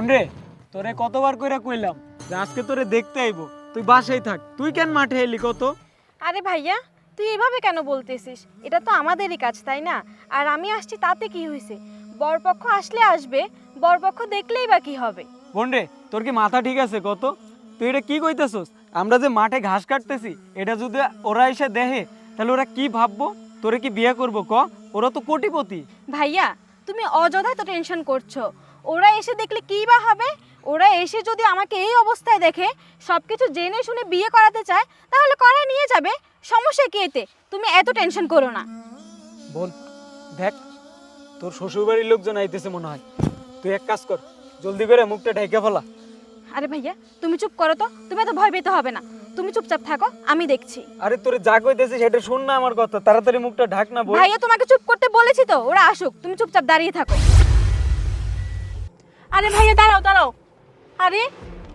রে তোরে কতবার কইরা কইলাম যে আজকে তোরে দেখতে আইবো, তুই বাসায় থাক, তুই কেন মাঠে এলি কত? আরে ভাইয়া, তুই এভাবে কেন বলতেছিস? এটা তো আমাদেরই কাজ, তাই না? আর আমি আসছি তাতে কি হয়েছে? বরপক্ষ আসলে আসবে, বরপক্ষ দেখলেই বা কি হবে? রে তোর কি মাথা ঠিক আছে কত? তুই এটা কি কইতেছস? আমরা যে মাঠে ঘাস কাটতেছি এটা যদি ওরা এসে দেখে তাহলে ওরা কি ভাববো? তোরে কি বিয়ে করবো ক? ওরা তো কোটিপতি। ভাইয়া, তুমি অযথা তো টেনশন করছো। ওরা এসে দেখলে কি বা হবে? ওরা এসে যদি আমাকে এই অবস্থায় দেখে, সবকিছু জেনে শুনে বিয়ে করাতে চায়, তাহলে করায় নিয়ে যাবে। সমস্যা কি এতে? তুমি এত টেনশন করো না। বোন দেখ, তোর শ্বশুরবাড়ির লোকজন আইতেছে মনে হয়। তুই এক কাজ কর, জলদি করে মুখটা ঢেকে ফেলা। আরে ভাইয়া, তুমি চুপ করো তো, তুমি এত ভয় পেতে হবে না। তুমি চুপচাপ থাকো, আমি দেখছি। আরে তোরে যা কইতেছিস সেটা শুন না আমার কথা, তাড়াতাড়ি মুখটা ঢাক না বোন। ভাইয়া, তোমাকে চুপ করতে বলেছি তো, ওরা আসুক, তুমি চুপচাপ দাঁড়িয়ে থাকো। আরে ভাইয়া দাঁড়াও দাঁড়াও। আরে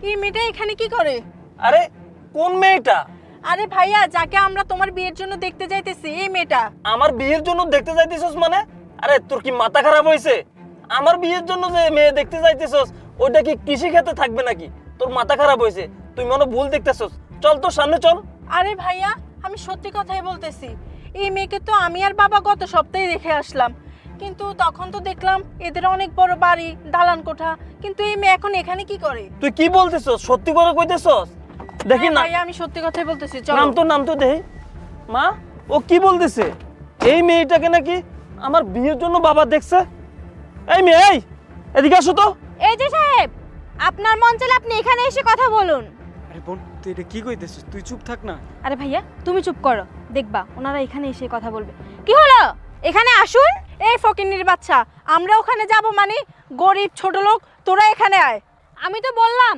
এই মেয়েটা এখানে কি করে? আরে কোন মেয়েটা? আরে ভাইয়া, যাকে আমরা তোমার বিয়ের জন্য দেখতে যাইতেছি, এই মেয়েটা। আমার বিয়ের জন্য দেখতে যাইতেছস মানে? আরে তোর কি মাথা খারাপ হয়েছে? আমার বিয়ের জন্য যে মেয়ে দেখতে যাইতেছস ওইটা কি কৃষি ক্ষেত্রে থাকবে নাকি? তোর মাথা খারাপ হয়েছে, তুই মনে ভুল দেখতেছস। চল তোর সামনে চল। আরে ভাইয়া, আমি সত্যি কথাই বলতেছি। এই মেয়েকে তো আমি আর বাবা গত সপ্তাহে দেখে আসলাম, কিন্তু তখন তো দেখলাম এদের অনেক বড় বাড়ি, দালান কোঠা। কিন্তু এই মেয়ে এখন এখানে কি করে? তুই কি বলতেছস? সত্যি করে কইতেছস? দেখি হ্যাঁ না, ভাইয়া, আমি সত্যি কথাই বলতেছি। চলো। নাম তো দেখি। মা, ও কি বলতেছে? এই মেয়েটাকে নাকি আমার বিয়ের জন্য বাবা দেখছে। এই মেয়ে, এই এদিকে আসো তো। এই যে সাহেব, আপনার মন চাইলে আপনি এখানে এসে কথা বলুন। আরে বোন তুই এটা কি কইতেছিস? তুই চুপ থাক না। আরে ভাইয়া, তুমি চুপ করো, দেখবা ওনারা এখানে এসে কথা বলবে। কি হলো? এখানে আসুন। এই ফকিন্নির বাচ্চা, আমরা ওখানে যাব মানে? গরিব ছোট লোক, তোরা এখানে আয়। আমি তো বললাম,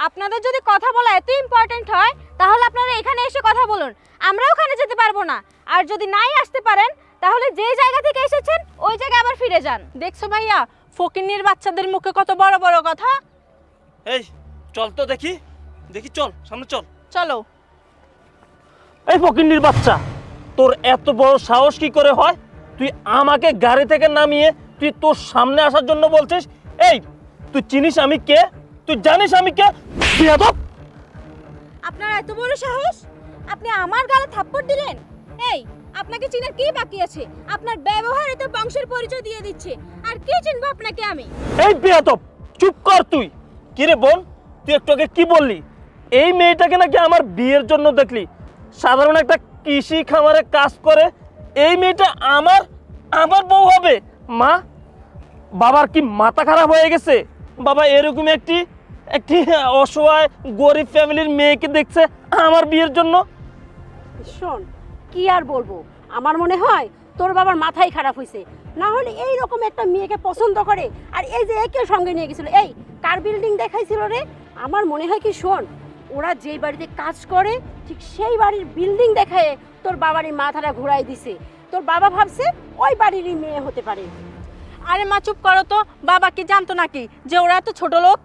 আপনাদের যদি কথা বলা এত ইম্পর্টেন্ট হয় তাহলে আপনারা এখানে এসে কথা বলুন। আমরা ওখানে যেতে পারবো না। আর যদি নাই আসতে পারেন তাহলে যে জায়গা থেকে এসেছেন ওই জায়গায় আবার ফিরে যান। দেখছো ভাইয়া, ফকিন্নির বাচ্চাদের মুখে কত বড় বড় কথা। এই চল তো দেখি, চল সামনে চল। চলো। এই ফকিন্নির বাচ্চা, তোর এত বড় সাহস কি করে হয়? তুই আমাকে গাড়ি থেকে নামিয়ে তুই তোর সামনে আসার জন্য বলছিস? এই তুই চিনিস আমি কে? তুই জানিস আমি কে? বেয়াদব! আপনার এত বড় সাহস, আপনি আমার গালে থাপ্পড় দিলেন? এই, আপনাকে চিনার কি বাকি আছে? আপনার ব্যবহারে তো বংশের পরিচয় দিয়ে দিচ্ছে। আর কি চিনবো আপনাকে আমি? এই বেয়াদব, চুপ কর তুই। কি রে বোন, তুই একটু আগে কি বললি? এই মেয়েটাকে নাকি আমার বিয়ের জন্য দেখলি? সাধারণ একটা কৃষি খামারে কাজ করে এই মেয়েটা আমার আমার বউ হবে? মা, বাবার কি মাথা খারাপ হয়ে গেছে? বাবা এরকম একটি একটি অসহায় গরিব ফ্যামিলির মেয়েকে দেখছে আমার বিয়ের জন্য। শোন, কি আর বলবো, আমার মনে হয় তোর বাবার মাথাই খারাপ হয়েছে। না হলে এই রকম একটা মেয়েকে পছন্দ করে আর এই যে একে সঙ্গে নিয়ে গেছিল। এই কার বিল্ডিং দেখাইছিল রে? আমার মনে হয় কি, শোন, ওরা যেই বাড়িতে কাজ করে ঠিক সেই বাড়ির বিল্ডিং দেখায় তোর বাবার এই মাথাটা ঘুরাই দিছে। তোর বাবা ভাবছে ওই বাড়িরই মেয়ে হতে পারে। আরে মা চুপ করো তো। বাবা কি জানতো নাকি যে ওরা এত ছোট লোক?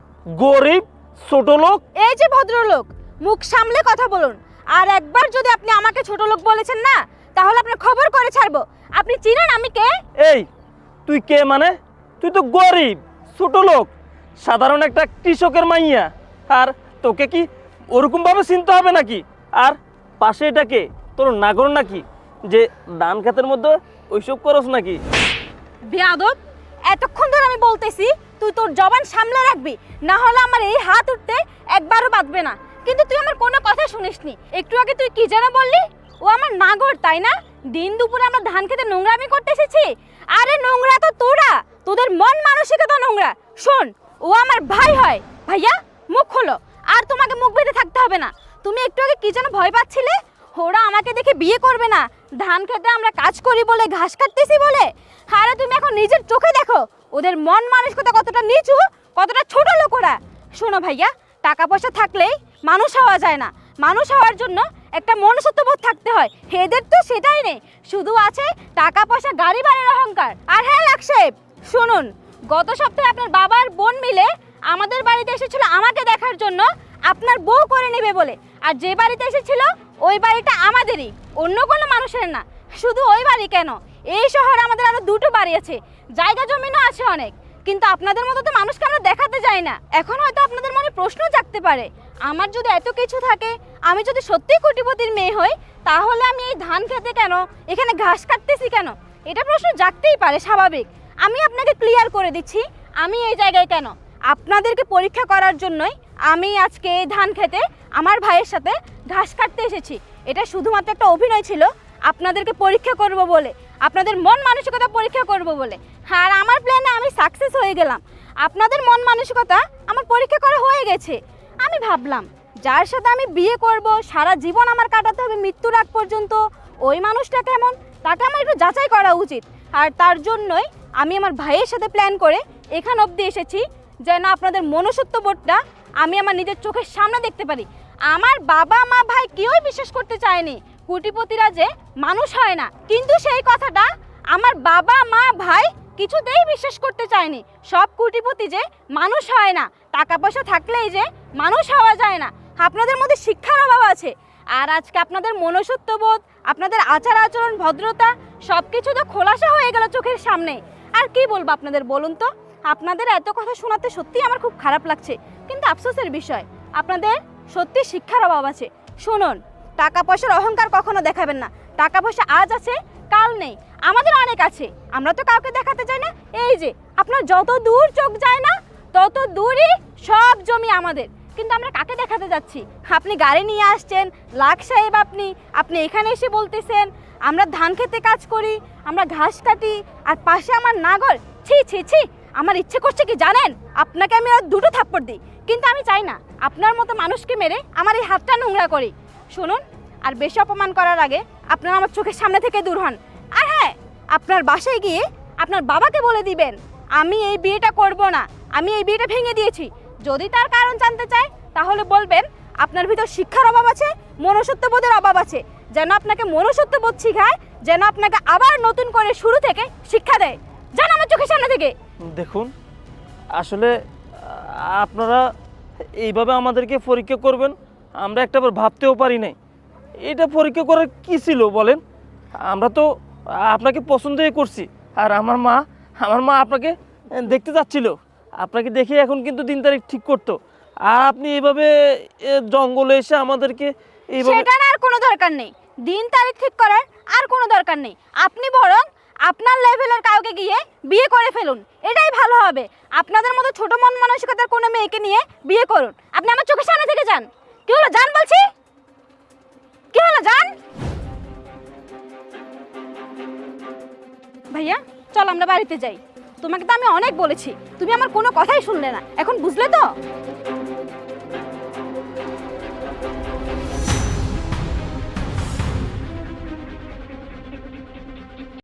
গরিব ছোট লোক? এই যে ভদ্রলোক, মুখ সামলে কথা বলুন। আর একবার যদি আপনি আমাকে ছোট লোক বলেছেন না, তাহলে আপনার খবর করে ছাড়বো। আপনি চিনেন আমি কে? এই তুই কে মানে? তুই তো গরিব ছোট লোক, সাধারণ একটা কৃষকের মাইয়া। আর তোকে কি ওরকম ভাবে চিনতে হবে নাকি? আর পাশে এটা কে? তোর নাগর নাকি যে ধান ক্ষেতের মধ্যে ওইসব করস নাকি? বেয়াদব, এতক্ষণ ধরে আমি বলতেছি তুই তোর জবান সামলে রাখবি, না হলে আমার এই হাত উঠতে একবারও বাঁধবে না। কিন্তু তুই আমার কোনো কথা শুনিসনি। একটু আগে তুই কি যেন বললি? ও আমার নাগর, তাই না? দিন দুপুরে আমরা ধান খেতে নোংরামি করতে এসেছি? আরে নোংরা তো তোরা, তোদের মন মানসিকতা নোংরা। শোন, ও আমার ভাই হয়। ভাইয়া, মুখ খোলো। আর তোমাকে মুখ বেঁধে থাকতে হবে না। তুমি একটু আগে কি যেন ভয় পাচ্ছিলে? ওরা আমাকে দেখে বিয়ে করবে না, ধান খেতে আমরা কাজ করি বলে, ঘাস কাটতেছি বলে। আরে তুমি এখন নিজের চোখে দেখো ওদের মন মানসিকতা কতটা নিচু, কতটা ছোট লোক ওরা। শোনো ভাইয়া, টাকা পয়সা থাকলেই মানুষ হওয়া যায় না। মানুষ হওয়ার জন্য একটা মনুষ্যত্ববোধ থাকতে হয়। এদের তো সেটাই নেই, শুধু আছে টাকা পয়সা, গাড়ি বাড়ির অহংকার। আর হ্যাঁ লাকসাহেব, শুনুন, গত সপ্তাহে আপনার বাবার বোন মিলে আমাদের বাড়িতে এসেছিল আমাকে দেখার জন্য, আপনার বউ করে নেবে বলে। আর যে বাড়িতে এসেছিল ওই বাড়িটা আমাদেরই, অন্য কোনো মানুষের না। শুধু ওই বাড়ি কেন, এই শহরে আমাদের আরো দুটো বাড়ি আছে, জায়গা জমিনও আছে অনেক। কিন্তু আপনাদের মতো তো মানুষকে আমরা দেখাতে যাই চাই না। এখন হয়তো আপনাদের মনে প্রশ্ন জাগতে পারে, আমার যদি এত কিছু থাকে, আমি যদি সত্যিই কোটিপতির মেয়ে হই, তাহলে আমি এই ধান খেতে কেন, এখানে ঘাস কাটতেছি কেন? এটা প্রশ্ন জাগতেই পারে, স্বাভাবিক। আমি আপনাকে ক্লিয়ার করে দিচ্ছি, আমি এই জায়গায় কেন, আপনাদেরকে পরীক্ষা করার জন্যই আমি আজকে এই ধান খেতে আমার ভাইয়ের সাথে ঘাস কাটতে এসেছি। এটা শুধুমাত্র একটা অভিনয় ছিল, আপনাদেরকে পরীক্ষা করব বলে, আপনাদের মন মানসিকতা পরীক্ষা করব বলে। আর আমার প্ল্যানে আমি সাকসেস হয়ে গেলাম। আপনাদের মন মানসিকতা আমার পরীক্ষা করা হয়ে গেছে। আমি ভাবলাম যার সাথে আমি বিয়ে করব, সারা জীবন আমার কাটাতে হবে মৃত্যুর আগ পর্যন্ত, ওই মানুষটা কেমন তাকে আমার একটু যাচাই করা উচিত। আর তার জন্যই আমি আমার ভাইয়ের সাথে প্ল্যান করে এখান অবধি এসেছি, যেন আপনাদের মনুষ্যত্ব বোধটা আমি আমার নিজের চোখের সামনে দেখতে পারি। আমার বাবা মা ভাই কেউই বিশ্বাস করতে চায়নি কোটিপতিরা যে মানুষ হয় না, কিন্তু সেই কথাটা আমার বাবা মা ভাই কিছুতেই বিশ্বাস করতে চায়নি। সব কোটিপতি যে মানুষ হয় না, টাকা পয়সা থাকলেই যে মানুষ হওয়া যায় না। আপনাদের মধ্যে শিক্ষার অভাব আছে। আর আজকে আপনাদের মনুষ্যত্ববোধ, আপনাদের আচার আচরণ, ভদ্রতা সব কিছু তো খোলাসা হয়ে গেল চোখের সামনে। আর কি বলবো আপনাদের বলুন তো? আপনাদের এত কথা শোনাতে সত্যিই আমার খুব খারাপ লাগছে, কিন্তু আফসোসের বিষয় আপনাদের সত্যি শিক্ষার অভাব আছে। শুনুন, টাকা পয়সার অহংকার কখনো দেখাবেন না। টাকা পয়সা আজ আছে, কাল নেই। আমাদের অনেক আছে, আমরা তো কাউকে দেখাতে চাই না। এই যে আপনার যত দূর চোখ যায় না, তত দূরই সব জমি আমাদের, কিন্তু আমরা কাকে দেখাতে যাচ্ছি? আপনি গাড়ি নিয়ে আসছেন, লাখ সাহেব আপনি এখানে এসে বলতেছেন আমরা ধান খেতে কাজ করি, আমরা ঘাস কাটি, আর পাশে আমার নাগর। ছি ছি ছি, আমার ইচ্ছে করছে কি জানেন, আপনাকে আমি আর দুটো থাপ্পড় দিই, কিন্তু আমি চাই না আপনার মতো মানুষকে মেরে আমার এই হাতটা নোংরা করি। শুনুন, আর বেশি অপমান করার আগে আপনারা আমার চোখের সামনে থেকে দূর হন। আর হ্যাঁ, আপনার বাসায় গিয়ে আপনার বাবাকে বলে দিবেন আমি এই বিয়েটা করব না, আমি এই বিয়েটা ভেঙে দিয়েছি। যদি তার কারণ জানতে চায় তাহলে বলবেন আপনার ভিতর শিক্ষার অভাব আছে, মনুষ্যত্ববোধের অভাব আছে, যেন আপনাকে মনুষ্যত্ববোধ শিখায়, যেন আপনাকে আবার নতুন করে শুরু থেকে শিক্ষা দেয়। জান আমার চোখের সামনে থেকে। দেখুন, আসলে আপনারা এইভাবে আমাদেরকে পরীক্ষা করবেন আমরা একটাবার ভাবতেও পারি নাই। এটা পরীক্ষা করার কি ছিল বলেন? আমরা তো আপনাকে পছন্দই করছি। আর আমার মা আপনাকে দেখতে যাচ্ছিল, আপনাকে দেখে এখন কিন্তু দিন তারিখ ঠিক করতো। আর আপনি এইভাবে জঙ্গলে এসে আমাদেরকে এইভাবে, সেটা না, আর কোনো দরকার নেই দিন তারিখ ঠিক করার, আর কোনো দরকার নেই। আপনি বরং আপনার লেভেলের কাউকে গিয়ে বিয়ে করে ফেলুন, এটাই ভালো হবে। আপনাদের মতো ছোট মন মানসিকতার কোনো মেয়েকে নিয়ে বিয়ে করুন। আপনি আমার চোখের সামনে থেকে যান। কি হলো যান বলছি, কি হলো যান। ভাইয়া চল আমরা বাড়িতে যাই। তোমাকে তো আমি অনেক বলেছি, তুমি আমার কোনো কথাই শুনলে না, এখন বুঝলে তো?